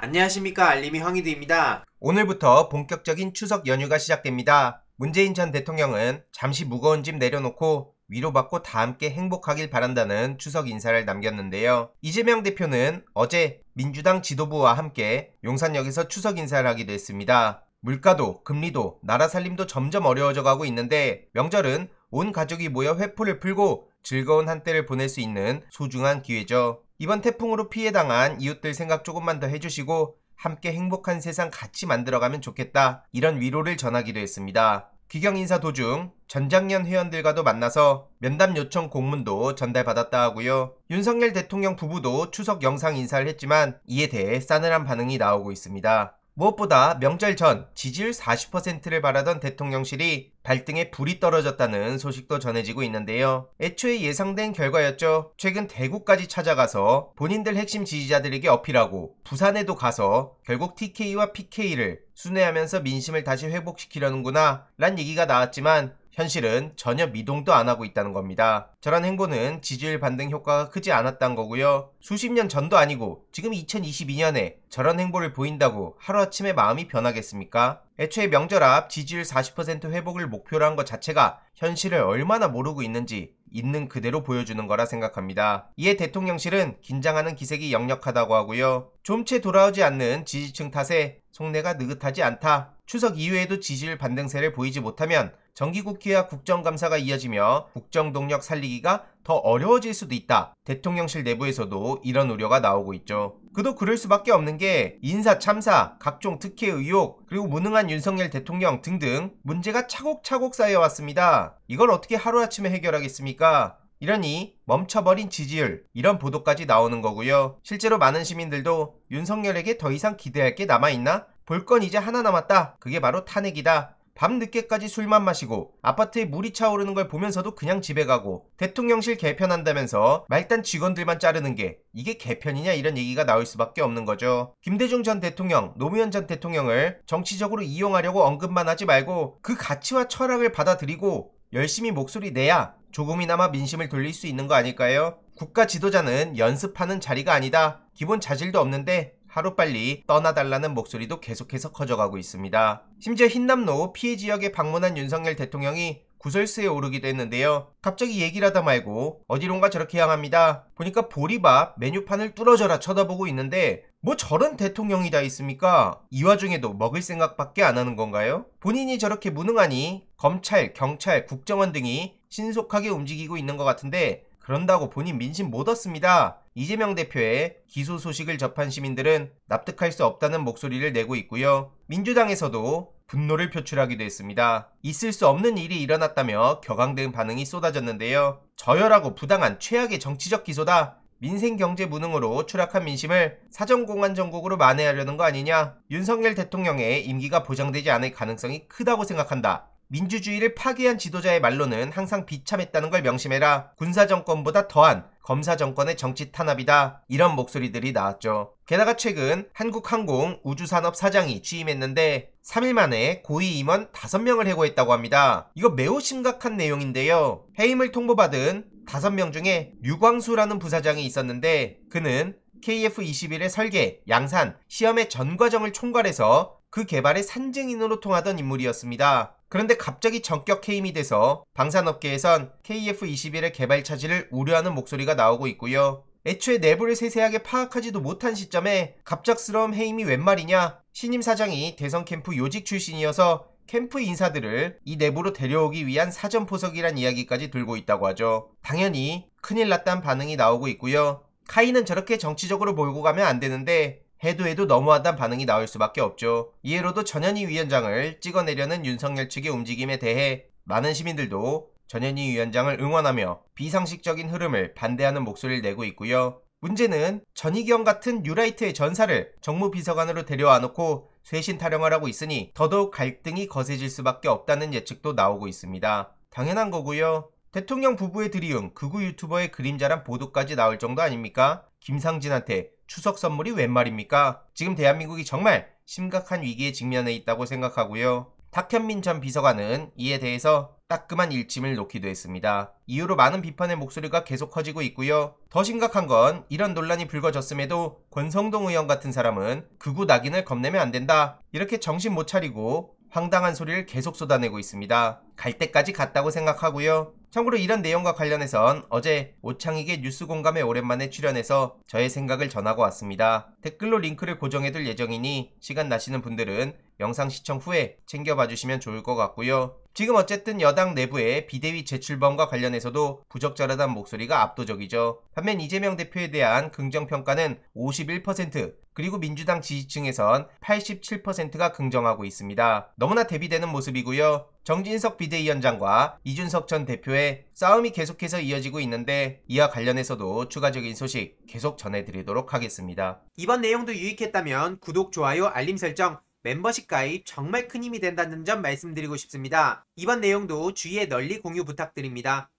안녕하십니까, 알림이 황희두입니다. 오늘부터 본격적인 추석 연휴가 시작됩니다. 문재인 전 대통령은 잠시 무거운 짐 내려놓고 위로받고 다 함께 행복하길 바란다는 추석 인사를 남겼는데요. 이재명 대표는 어제 민주당 지도부와 함께 용산역에서 추석 인사를 하기도 했습니다. 물가도 금리도 나라 살림도 점점 어려워져 가고 있는데 명절은 온 가족이 모여 회포를 풀고 즐거운 한때를 보낼 수 있는 소중한 기회죠. 이번 태풍으로 피해당한 이웃들 생각 조금만 더 해주시고 함께 행복한 세상 같이 만들어가면 좋겠다, 이런 위로를 전하기도 했습니다. 귀경 인사 도중 전장년 회원들과도 만나서 면담 요청 공문도 전달받았다 하고요. 윤석열 대통령 부부도 추석 영상 인사를 했지만 이에 대해 싸늘한 반응이 나오고 있습니다. 무엇보다 명절 전 지지율 40%를 바라던 대통령실이 발등에 불이 떨어졌다는 소식도 전해지고 있는데요. 애초에 예상된 결과였죠. 최근 대구까지 찾아가서 본인들 핵심 지지자들에게 어필하고 부산에도 가서 결국 TK와 PK를 순회하면서 민심을 다시 회복시키려는구나 란 얘기가 나왔지만 현실은 전혀 미동도 안 하고 있다는 겁니다. 저런 행보는 지지율 반등 효과가 크지 않았다는 거고요. 수십 년 전도 아니고 지금 2022년에 저런 행보를 보인다고 하루아침에 마음이 변하겠습니까? 애초에 명절 앞 지지율 40% 회복을 목표로 한 것 자체가 현실을 얼마나 모르고 있는지 있는 그대로 보여주는 거라 생각합니다. 이에 대통령실은 긴장하는 기색이 역력하다고 하고요. 좀채 돌아오지 않는 지지층 탓에 속내가 느긋하지 않다. 추석 이후에도 지지율 반등세를 보이지 못하면 정기국회와 국정감사가 이어지며 국정동력 살리기가 더 어려워질 수도 있다. 대통령실 내부에서도 이런 우려가 나오고 있죠. 그도 그럴 수밖에 없는 게 인사 참사, 각종 특혜 의혹, 그리고 무능한 윤석열 대통령 등등 문제가 차곡차곡 쌓여왔습니다. 이걸 어떻게 하루아침에 해결하겠습니까? 이러니 멈춰버린 지지율, 이런 보도까지 나오는 거고요. 실제로 많은 시민들도 윤석열에게 더 이상 기대할 게 남아있나? 볼 건 이제 하나 남았다. 그게 바로 탄핵이다. 밤늦게까지 술만 마시고 아파트에 물이 차오르는 걸 보면서도 그냥 집에 가고 대통령실 개편한다면서 말단 직원들만 자르는 게 이게 개편이냐, 이런 얘기가 나올 수밖에 없는 거죠. 김대중 전 대통령, 노무현 전 대통령을 정치적으로 이용하려고 언급만 하지 말고 그 가치와 철학을 받아들이고 열심히 목소리 내야 조금이나마 민심을 돌릴 수 있는 거 아닐까요? 국가 지도자는 연습하는 자리가 아니다. 기본 자질도 없는데 하루빨리 떠나달라는 목소리도 계속해서 커져가고 있습니다. 심지어 흰남노 피해 지역에 방문한 윤석열 대통령이 구설수에 오르기도 했는데요. 갑자기 얘기를 하다 말고 어디론가 저렇게 향합니다. 보니까 보리밥 메뉴판을 뚫어져라 쳐다보고 있는데 뭐 저런 대통령이 다 있습니까? 이 와중에도 먹을 생각밖에 안 하는 건가요? 본인이 저렇게 무능하니 검찰, 경찰, 국정원 등이 신속하게 움직이고 있는 것 같은데 그런다고 본인 민심 못 얻습니다. 이재명 대표의 기소 소식을 접한 시민들은 납득할 수 없다는 목소리를 내고 있고요. 민주당에서도 분노를 표출하기도 했습니다. 있을 수 없는 일이 일어났다며 격앙된 반응이 쏟아졌는데요. 저열하고 부당한 최악의 정치적 기소다. 민생 경제 무능으로 추락한 민심을 사정공한 정국으로 만회하려는 거 아니냐. 윤석열 대통령의 임기가 보장되지 않을 가능성이 크다고 생각한다. 민주주의를 파괴한 지도자의 말로는 항상 비참했다는 걸 명심해라. 군사정권보다 더한 검사정권의 정치 탄압이다. 이런 목소리들이 나왔죠. 게다가 최근 한국항공 우주산업 사장이 취임했는데 3일 만에 고위 임원 5명을 해고했다고 합니다. 이거 매우 심각한 내용인데요. 해임을 통보받은 5명 중에 류광수라는 부사장이 있었는데 그는 KF-21의 설계, 양산, 시험의 전 과정을 총괄해서 그 개발의 산증인으로 통하던 인물이었습니다. 그런데 갑자기 전격 해임이 돼서 방산업계에선 KF-21의 개발 차질을 우려하는 목소리가 나오고 있고요. 애초에 내부를 세세하게 파악하지도 못한 시점에 갑작스러운 해임이 웬 말이냐. 신임 사장이 대선 캠프 요직 출신이어서 캠프 인사들을 이 내부로 데려오기 위한 사전포석이란 이야기까지 들고 있다고 하죠. 당연히 큰일 났다는 반응이 나오고 있고요. 카이는 저렇게 정치적으로 몰고 가면 안 되는데 해도 너무하단 반응이 나올 수밖에 없죠. 이해로도 전현희 위원장을 찍어내려는 윤석열 측의 움직임에 대해 많은 시민들도 전현희 위원장을 응원하며 비상식적인 흐름을 반대하는 목소리를 내고 있고요. 문제는 전희경 같은 뉴라이트의 전사를 정무비서관으로 데려와 놓고 쇄신 타령을 하고 있으니 더더욱 갈등이 거세질 수밖에 없다는 예측도 나오고 있습니다. 당연한 거고요. 대통령 부부의 들이운 극우 유튜버의 그림자란 보도까지 나올 정도 아닙니까? 김상진한테 추석 선물이 웬 말입니까? 지금 대한민국이 정말 심각한 위기에 직면해 있다고 생각하고요. 탁현민 전 비서관은 이에 대해서 따끔한 일침을 놓기도 했습니다. 이후로 많은 비판의 목소리가 계속 커지고 있고요. 더 심각한 건 이런 논란이 불거졌음에도 권성동 의원 같은 사람은 극우 낙인을 겁내면 안 된다, 이렇게 정신 못 차리고 황당한 소리를 계속 쏟아내고 있습니다. 갈 때까지 갔다고 생각하고요. 참고로 이런 내용과 관련해선 어제 오창익의 뉴스공감에 오랜만에 출연해서 저의 생각을 전하고 왔습니다. 댓글로 링크를 고정해둘 예정이니 시간 나시는 분들은 영상 시청 후에 챙겨봐 주시면 좋을 것 같고요. 지금 어쨌든 여당 내부의 비대위 재출범과 관련해서도 부적절하다는 목소리가 압도적이죠. 반면 이재명 대표에 대한 긍정평가는 51%, 그리고 민주당 지지층에선 87%가 긍정하고 있습니다. 너무나 대비되는 모습이고요. 정진석 비대위원장과 이준석 전 대표의 싸움이 계속해서 이어지고 있는데 이와 관련해서도 추가적인 소식 계속 전해드리도록 하겠습니다. 이번 내용도 유익했다면 구독, 좋아요, 알림 설정, 멤버십 가입 정말 큰 힘이 된다는 점 말씀드리고 싶습니다. 이번 내용도 주위에 널리 공유 부탁드립니다.